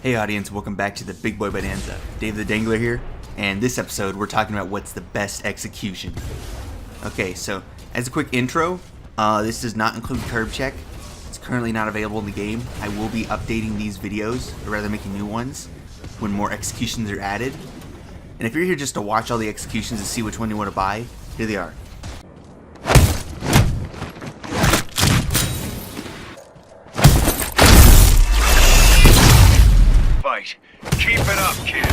Hey audience, welcome back to the Big Boy Bonanza. Dave the Dangler here, and this episode we're talking about what's the best execution. Okay, so as a quick intro, this does not include curb check. It's currently not available in the game. I will be updating these videos, or rather making new ones, when more executions are added. And if you're here just to watch all the executions and see which one you want to buy, here they are. Fight. Keep it up, kid.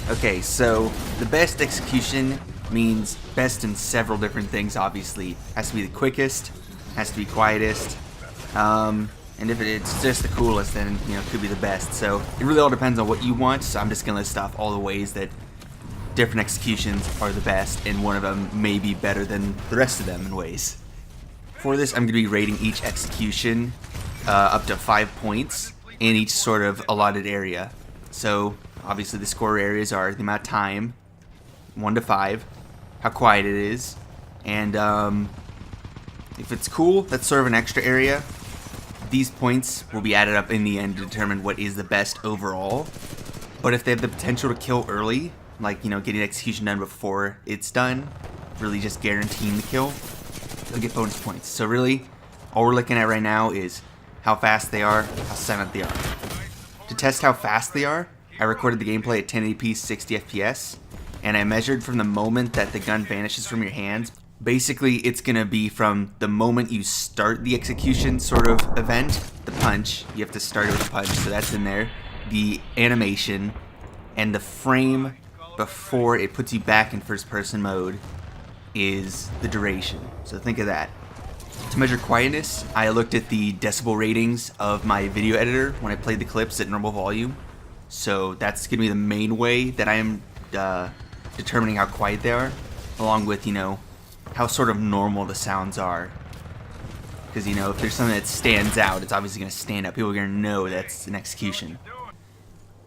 Okay, so the best execution means best in several different things, obviously. Has to be the quickest, has to be quietest, and if it's just the coolest, then, you know, it could be the best. So it really all depends on what you want, so I'm just going to list off all the ways that different executions are the best, and one of them may be better than the rest of them in ways. For this, I'm going to be rating each execution up to 5 points in each sort of allotted area. So obviously the score areas are the amount of time, 1 to 5, how quiet it is, and if it's cool, that's sort of an extra area. These points will be added up in the end to determine what is the best overall. But if they have the potential to kill early, like, you know, getting execution done before it's done, really just guaranteeing the kill, they'll get bonus points. So really, all we're looking at right now is how fast they are, how silent they are. To test how fast they are, I recorded the gameplay at 1080p 60 FPS, and I measured from the moment that the gun vanishes from your hands. Basically, it's going to be from the moment you start the execution sort of event, the punch, you have to start it with a punch, so that's in there, the animation, and the frame before it puts you back in first person mode is the duration. So think of that. To measure quietness, I looked at the decibel ratings of my video editor when I played the clips at normal volume. So that's going to be the main way that I am determining how quiet they are, along with, you know, how sort of normal the sounds are. Because, you know, if there's something that stands out, it's obviously going to stand out. People are going to know that's an execution.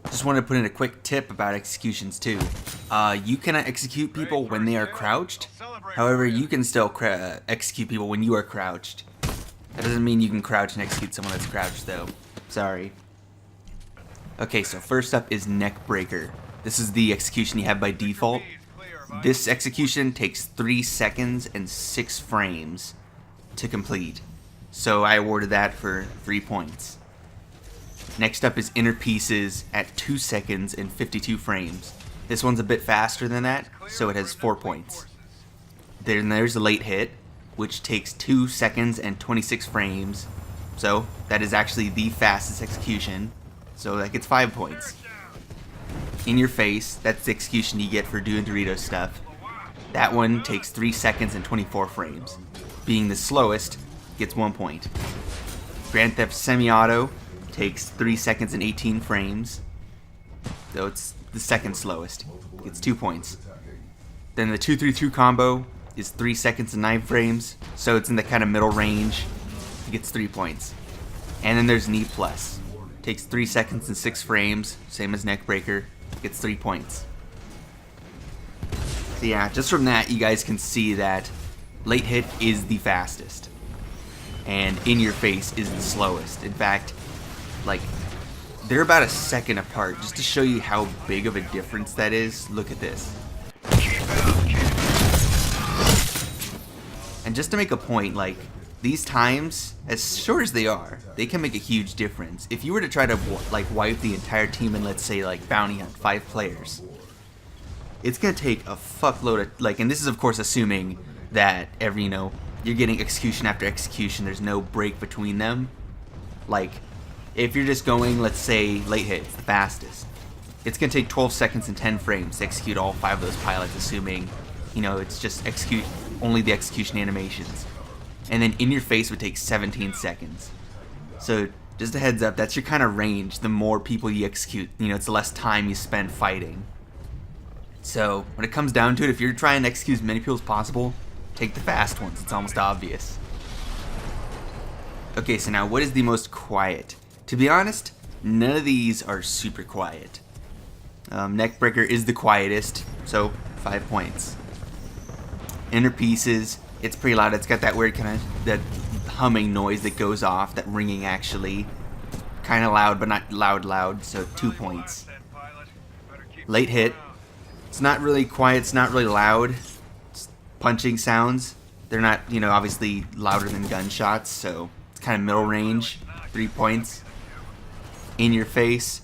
Just wanted to put in a quick tip about executions too. You cannot execute people when they are crouched. However, you can still execute people when you are crouched. That doesn't mean you can crouch and execute someone that's crouched though. Sorry. Okay, so first up is neck breaker. This is the execution you have by default. This execution takes 3 seconds and 6 frames to complete. So I awarded that for 3 points. Next up is inner pieces at 2 seconds and 52 frames. This one's a bit faster than that, so it has 4 points. Then there's a late hit, which takes 2 seconds and 26 frames. So that is actually the fastest execution. So that gets 5 points. In your face, that's the execution you get for doing Dorito stuff. That one takes 3 seconds and 24 frames. Being the slowest, gets 1 point. Grand Theft Semi-Auto takes 3 seconds and 18 frames. Though it's the second slowest. Gets 2 points. Then the 2-3-2 combo is 3 seconds and 9 frames. So it's in the kind of middle range. It gets 3 points. And then there's Knee Plus. Takes 3 seconds and 6 frames. Same as Neckbreaker. Gets 3 points. So yeah, just from that you guys can see that late hit is the fastest. And in your face is the slowest. In fact, like, they're about a second apart. Just to show you how big of a difference that is, look at this. And just to make a point, like, these times, as short as they are, they can make a huge difference. If you were to try to, like, wipe the entire team in, let's say, like, bounty hunt, 5 players, it's gonna take a fuckload of, like, and this is of course assuming that every, you know, you're getting execution after execution, there's no break between them. Like, if you're just going, let's say, late hit, it's the fastest. It's gonna take 12 seconds and 10 frames to execute all 5 of those pilots, assuming, you know, it's just execute only the execution animations. And then in your face would take 17 seconds. So just a heads up, that's your kind of range. The more people you execute, you know, it's the less time you spend fighting. So when it comes down to it, if you're trying to execute as many people as possible, take the fast ones. It's almost obvious. Okay, so now what is the most quiet? To be honest, none of these are super quiet. Neckbreaker is the quietest, so 5 points. Inner Pieces, it's pretty loud. It's got that weird kind of that humming noise that goes off, that ringing actually. Kind of loud, but not loud, so 2 points. Late Hit, it's not really quiet, it's not really loud. It's punching sounds. They're not, you know, obviously louder than gunshots, so it's kind of middle range. 3 points. In Your Face.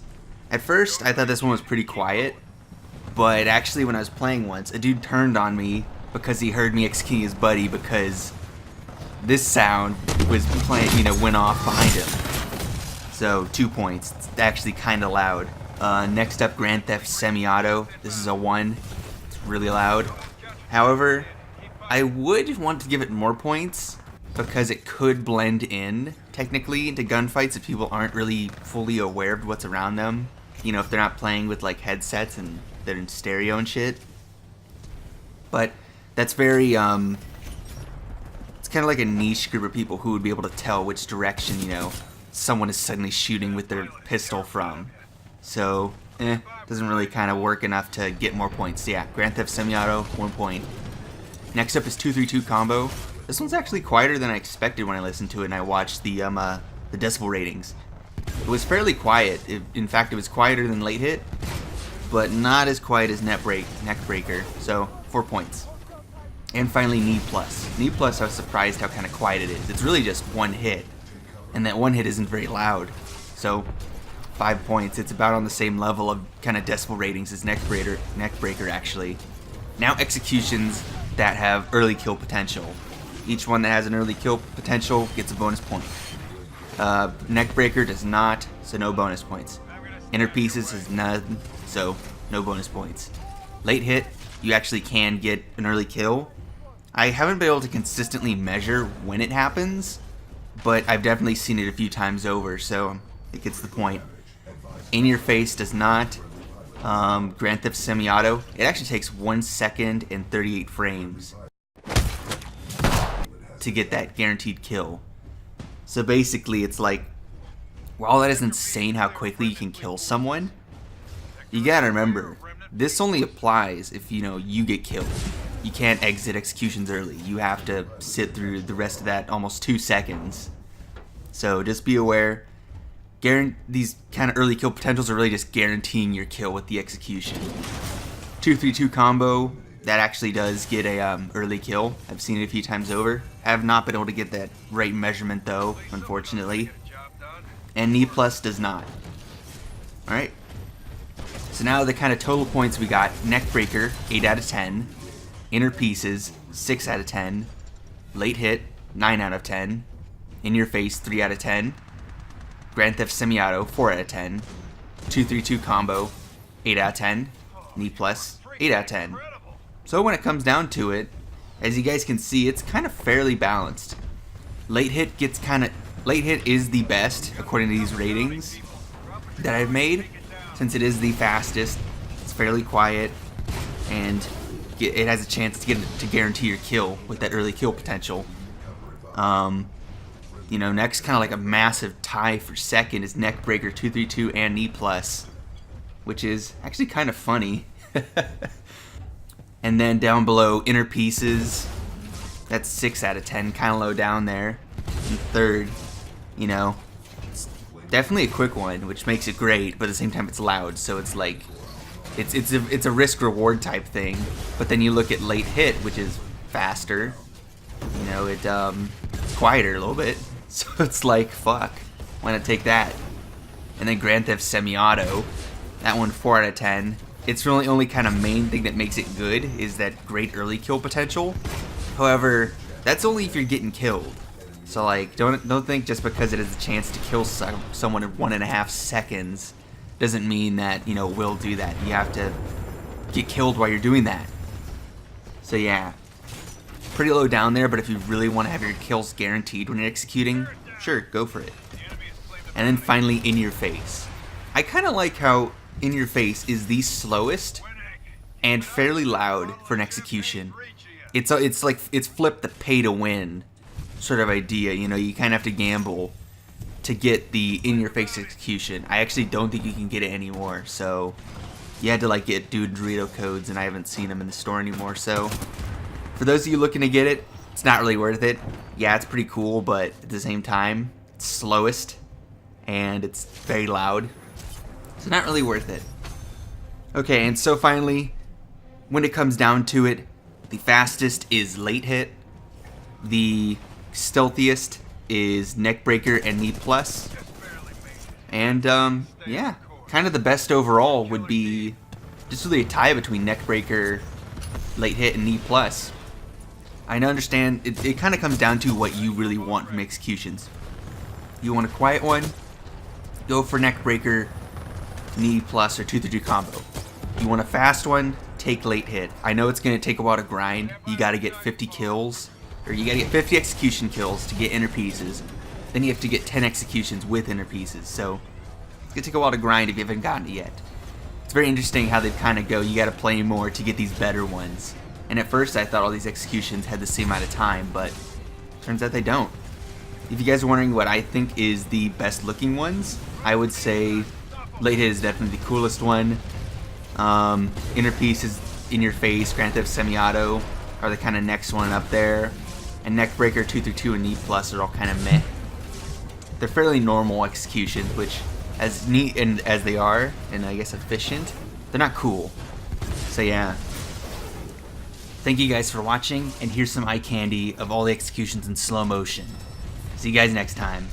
At first, I thought this one was pretty quiet, but actually when I was playing once, a dude turned on me because he heard me executing his buddy because this sound was playing, you know, went off behind him. So 2 points. It's actually kind of loud. Next up, Grand Theft Semi-Auto. This is a 1. It's really loud. However, I would want to give it more points because it could blend in technically into gunfights if people aren't really fully aware of what's around them. You know, if they're not playing with like headsets and they're in stereo and shit. But that's very, it's kind of like a niche group of people who would be able to tell which direction, you know, someone is suddenly shooting with their pistol from. So, doesn't really kind of work enough to get more points. So yeah, Grand Theft Semi-Auto, 1 point. Next up is 232 Combo. This one's actually quieter than I expected when I listened to it and I watched the decibel ratings. It was fairly quiet. In fact, it was quieter than Late Hit, but not as quiet as Neckbreaker, so 4 points. And finally, Knee Plus. Knee Plus, I was surprised how kind of quiet it is. It's really just one hit, and that one hit isn't very loud, so 5 points. It's about on the same level of kind of decibel ratings as Neckbreaker actually. Now executions that have early kill potential. Each one that has an early kill potential gets a bonus point. Neckbreaker does not, so no bonus points. Inner Pieces has none, so no bonus points. Late Hit, you actually can get an early kill. I haven't been able to consistently measure when it happens, but I've definitely seen it a few times over, so it gets the point. In Your Face does not. Grand Theft Semi-Auto, it actually takes 1 second and 38 frames to get that guaranteed kill. So basically it's like, while that is insane how quickly you can kill someone, you gotta remember, this only applies if, you know, you get killed. You can't exit executions early. You have to sit through the rest of that almost 2 seconds. So just be aware, these kind of early kill potentials are really just guaranteeing your kill with the execution. 232 Combo, that actually does get a early kill. I've seen it a few times over. I have not been able to get that right measurement though, unfortunately. And Knee Plus does not. Alright. So now the kind of total points we got: Neckbreaker, 8 out of 10. Inner Pieces, 6 out of 10. Late Hit, 9 out of 10. In Your Face, 3 out of 10. Grand Theft Semi-Auto, 4 out of 10. 232 Combo, 8 out of 10. Knee Plus, 8 out of 10. So when it comes down to it, as you guys can see, it's kind of fairly balanced. Late Hit is the best according to these ratings that I've made, since it is the fastest. It's fairly quiet, and it has a chance to guarantee your kill with that early kill potential. You know, next, kind of like a massive tie for second, is Neckbreaker, 232 and Knee Plus, which is actually kind of funny. And then down below, Inner Pieces, that's 6 out of 10, kind of low down there. And third, you know, it's definitely a quick one, which makes it great, but at the same time it's loud, so it's like, it's a risk-reward type thing. But then you look at Late Hit, which is faster, you know, it's quieter a little bit, so it's like, fuck, why not take that? And then Grand Theft Semi-Auto, that one 4 out of 10. Its really only kind of main thing that makes it good is that great early kill potential. However, that's only if you're getting killed. So like, don't think just because it has a chance to kill someone in 1.5 seconds doesn't mean that, you know, will do that. You have to get killed while you're doing that. So yeah, pretty low down there, but if you really want to have your kills guaranteed when you're executing, sure, go for it. And then finally, In Your Face. I kind of like how In Your Face is the slowest and fairly loud for an execution. It's flipped the pay to win sort of idea. You know, you kind of have to gamble to get the in-your-face execution. I actually don't think you can get it anymore, so you had to like get Dude Dorito codes, and I haven't seen them in the store anymore. So for those of you looking to get it, it's not really worth it. Yeah, it's pretty cool, but at the same time, it's slowest and it's very loud, so not really worth it. Okay, and so finally, when it comes down to it, the fastest is late hit, the stealthiest is neckbreaker and knee plus, and yeah, kind of the best overall would be just really a tie between neckbreaker, late hit, and knee plus. I understand it kind of comes down to what you really want from executions. You want a quiet one, go for neckbreaker, knee plus, or 2-3 combo. You want a fast one, take late hit. I know it's going to take a while to grind. You got to get 50 kills, or you got to get 50 execution kills to get inner pieces. Then you have to get 10 executions with inner pieces. So it's going to take a while to grind if you haven't gotten it yet. It's very interesting how they kind of go, you got to play more to get these better ones. And at first I thought all these executions had the same amount of time, but turns out they don't. If you guys are wondering what I think is the best looking ones, I would say late hit is definitely the coolest one. Inner piece is in your face, Grand Theft Semi-Auto are the kind of next one up there. And neckbreaker, 2-2, and knee plus are all kind of meh. They're fairly normal executions, which as neat and as they are, and I guess efficient, they're not cool. So yeah. Thank you guys for watching, and here's some eye candy of all the executions in slow motion. See you guys next time.